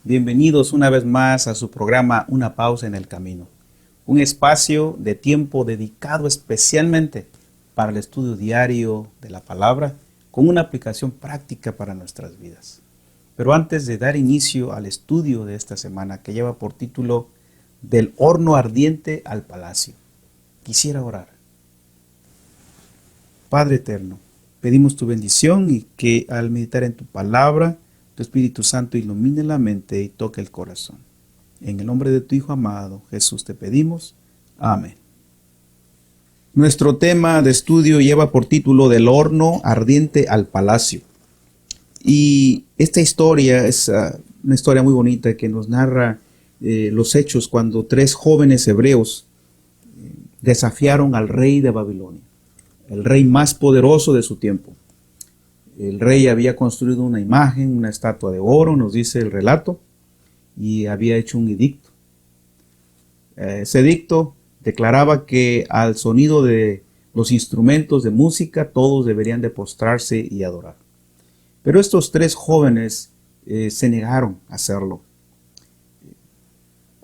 Bienvenidos una vez más a su programa Una pausa en el camino, un espacio de tiempo dedicado especialmente para el estudio diario de la palabra con una aplicación práctica para nuestras vidas. Pero antes de dar inicio al estudio de esta semana que lleva por título Del horno ardiente al palacio, quisiera orar. Padre eterno, pedimos tu bendición y que al meditar en tu palabra, tu Espíritu Santo ilumine la mente y toque el corazón. En el nombre de tu Hijo amado, Jesús, te pedimos. Amén. Nuestro tema de estudio lleva por título Del horno ardiente al palacio. Y esta historia es una historia muy bonita que nos narra los hechos cuando tres jóvenes hebreos desafiaron al rey de Babilonia, el rey más poderoso de su tiempo. El rey había construido una imagen, una estatua de oro, nos dice el relato, y había hecho un edicto. Ese edicto declaraba que al sonido de los instrumentos de música todos deberían de postrarse y adorar. Pero estos tres jóvenes se negaron a hacerlo,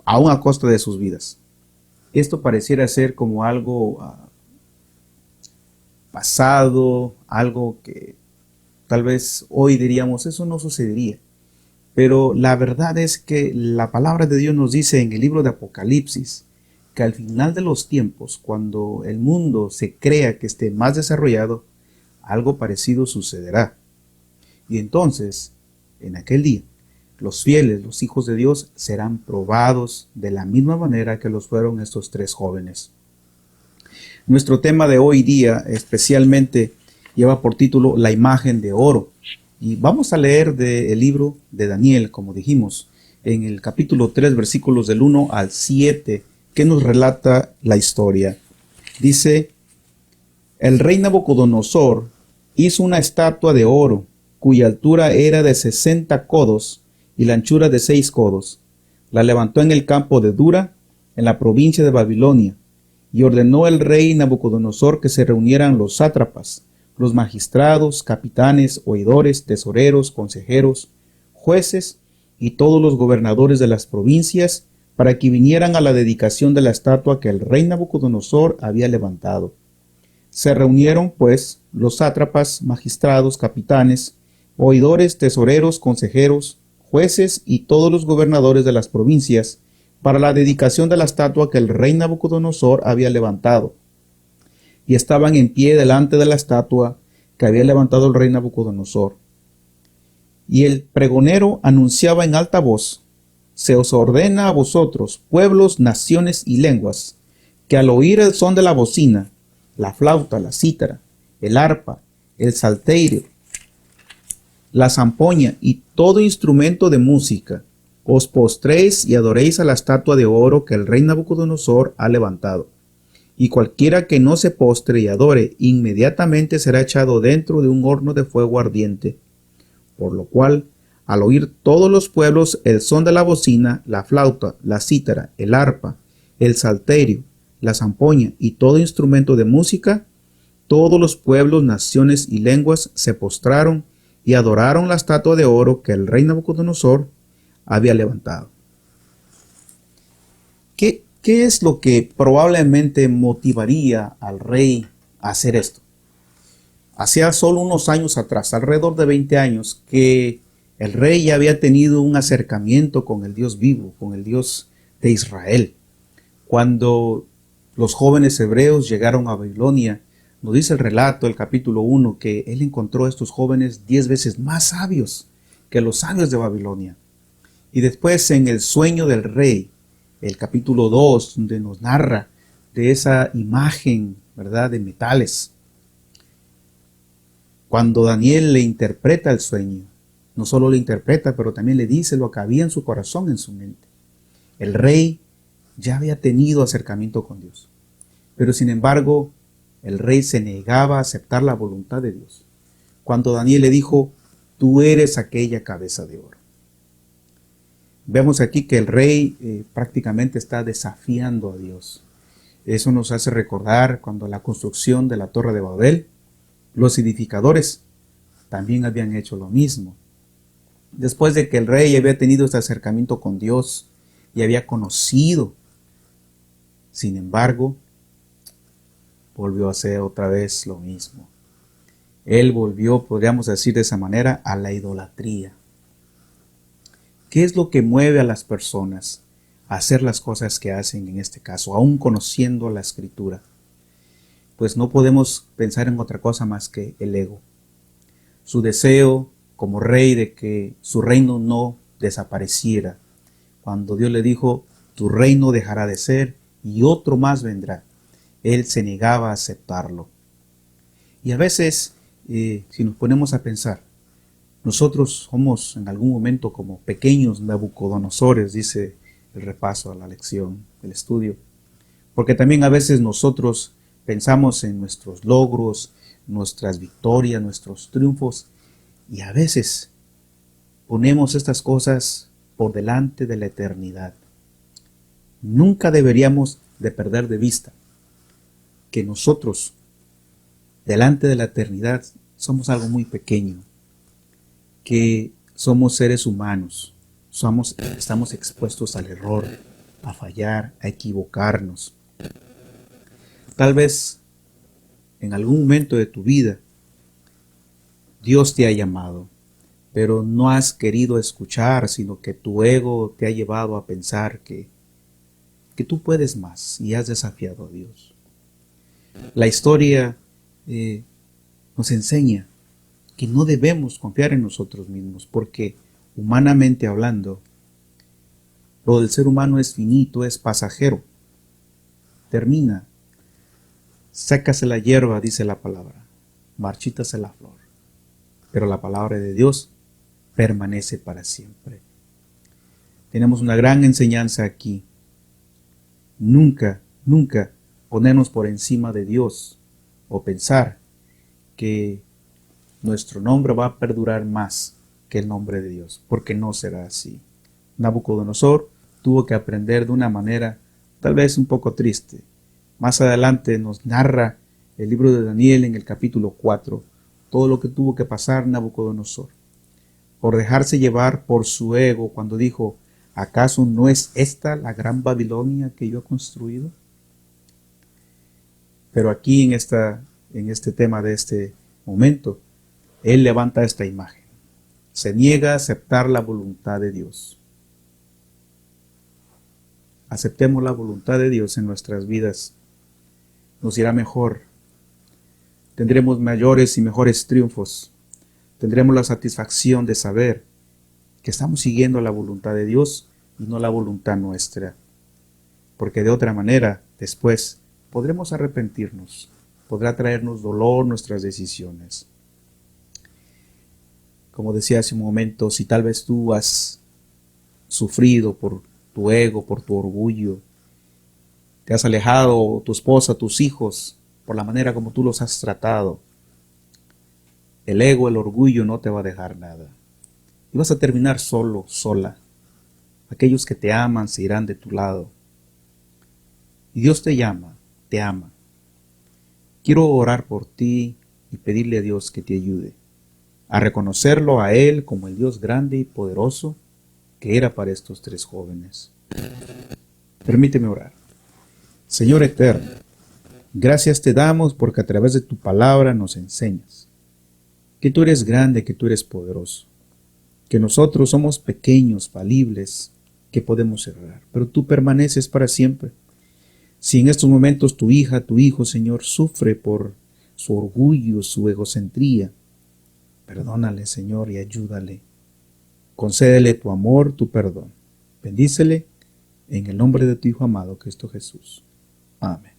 aún a costa de sus vidas. Esto pareciera ser como algo pasado, algo que tal vez hoy diríamos, eso no sucedería. Pero la verdad es que la palabra de Dios nos dice en el libro de Apocalipsis que al final de los tiempos, cuando el mundo se crea que esté más desarrollado, algo parecido sucederá. Y entonces, en aquel día, los fieles, los hijos de Dios, serán probados de la misma manera que los fueron estos tres jóvenes. Nuestro tema de hoy día especialmente lleva por título La imagen de oro. Y vamos a leer del libro de Daniel, como dijimos, en el capítulo 3, versículos del 1 al 7, que nos relata la historia. Dice: El rey Nabucodonosor hizo una estatua de oro, cuya altura era de 60 codos y la anchura de 6 codos. La levantó en el campo de Dura, en la provincia de Babilonia, y ordenó el rey Nabucodonosor que se reunieran los sátrapas, los magistrados, capitanes, oidores, tesoreros, consejeros, jueces y todos los gobernadores de las provincias para que vinieran a la dedicación de la estatua que el rey Nabucodonosor había levantado. Se reunieron, pues, los sátrapas, magistrados, capitanes, oidores, tesoreros, consejeros, jueces y todos los gobernadores de las provincias para la dedicación de la estatua que el rey Nabucodonosor había levantado. Y estaban en pie delante de la estatua que había levantado el rey Nabucodonosor. Y el pregonero anunciaba en alta voz: Se os ordena a vosotros, pueblos, naciones y lenguas, que al oír el son de la bocina, la flauta, la cítara, el arpa, el salterio, la zampoña y todo instrumento de música, os postréis y adoréis a la estatua de oro que el rey Nabucodonosor ha levantado. Y cualquiera que no se postre y adore, inmediatamente será echado dentro de un horno de fuego ardiente. Por lo cual, al oír todos los pueblos el son de la bocina, la flauta, la cítara, el arpa, el salterio, la zampoña y todo instrumento de música, todos los pueblos, naciones y lenguas se postraron y adoraron la estatua de oro que el rey Nabucodonosor había levantado. ¿Qué es lo que probablemente motivaría al rey a hacer esto? Hacía solo unos años atrás, alrededor de 20 años, que el rey ya había tenido un acercamiento con el Dios vivo, con el Dios de Israel. Cuando los jóvenes hebreos llegaron a Babilonia, nos dice el relato, el capítulo 1, que él encontró a estos jóvenes 10 veces más sabios que los sabios de Babilonia. Y después en el sueño del rey, el capítulo 2, donde nos narra de esa imagen, ¿verdad?, de metales. Cuando Daniel le interpreta el sueño, no solo le interpreta, pero también le dice lo que había en su corazón, en su mente. El rey ya había tenido acercamiento con Dios, pero sin embargo, el rey se negaba a aceptar la voluntad de Dios. Cuando Daniel le dijo: tú eres aquella cabeza de oro. Vemos aquí que el rey prácticamente está desafiando a Dios. Eso nos hace recordar cuando la construcción de la Torre de Babel, los edificadores también habían hecho lo mismo. Después de que el rey había tenido este acercamiento con Dios y había conocido, sin embargo, volvió a hacer otra vez lo mismo. Él volvió, podríamos decir de esa manera, a la idolatría. ¿Qué es lo que mueve a las personas a hacer las cosas que hacen en este caso, aún conociendo la Escritura? Pues no podemos pensar en otra cosa más que el ego. Su deseo como rey de que su reino no desapareciera. Cuando Dios le dijo, tu reino dejará de ser y otro más vendrá, él se negaba a aceptarlo. Y a veces, si nos ponemos a pensar, nosotros somos en algún momento como pequeños Nabucodonosores, dice el repaso a la lección, el estudio. Porque también a veces nosotros pensamos en nuestros logros, nuestras victorias, nuestros triunfos, y a veces ponemos estas cosas por delante de la eternidad. Nunca deberíamos de perder de vista que nosotros, delante de la eternidad, somos algo muy pequeño, que somos seres humanos, estamos expuestos al error, a fallar, a equivocarnos. Tal vez en algún momento de tu vida Dios te ha llamado, pero no has querido escuchar, sino que tu ego te ha llevado a pensar que tú puedes más y has desafiado a Dios. La historia nos enseña que no debemos confiar en nosotros mismos, porque humanamente hablando, lo del ser humano es finito, es pasajero, termina. Sécase la hierba, dice la palabra, marchítase la flor, pero la palabra de Dios permanece para siempre. Tenemos una gran enseñanza aquí. Nunca ponernos por encima de Dios o pensar que nuestro nombre va a perdurar más que el nombre de Dios, porque no será así. Nabucodonosor tuvo que aprender de una manera tal vez un poco triste. Más adelante nos narra el libro de Daniel en el capítulo 4, todo lo que tuvo que pasar Nabucodonosor, por dejarse llevar por su ego cuando dijo, ¿acaso no es esta la gran Babilonia que yo he construido? Pero aquí en este tema de este momento, él levanta esta imagen. Se niega a aceptar la voluntad de Dios. Aceptemos la voluntad de Dios en nuestras vidas. Nos irá mejor. Tendremos mayores y mejores triunfos. Tendremos la satisfacción de saber que estamos siguiendo la voluntad de Dios y no la voluntad nuestra. Porque de otra manera, después, podremos arrepentirnos. Podrá traernos dolor nuestras decisiones. Como decía hace un momento, si tal vez tú has sufrido por tu ego, por tu orgullo, te has alejado, tu esposa, tus hijos, por la manera como tú los has tratado, el ego, el orgullo no te va a dejar nada. Y vas a terminar solo, sola. Aquellos que te aman se irán de tu lado. Y Dios te llama, te ama. Quiero orar por ti y pedirle a Dios que te ayude a reconocerlo a Él como el Dios grande y poderoso que era para estos tres jóvenes. Permíteme orar. Señor eterno, gracias te damos porque a través de tu palabra nos enseñas que tú eres grande, que tú eres poderoso, que nosotros somos pequeños, falibles, que podemos errar, pero tú permaneces para siempre. Si en estos momentos tu hija, tu hijo, Señor, sufre por su orgullo, su egocentría, perdónale, Señor, y ayúdale. Concédele tu amor, tu perdón. Bendícele en el nombre de tu Hijo amado, Cristo Jesús. Amén.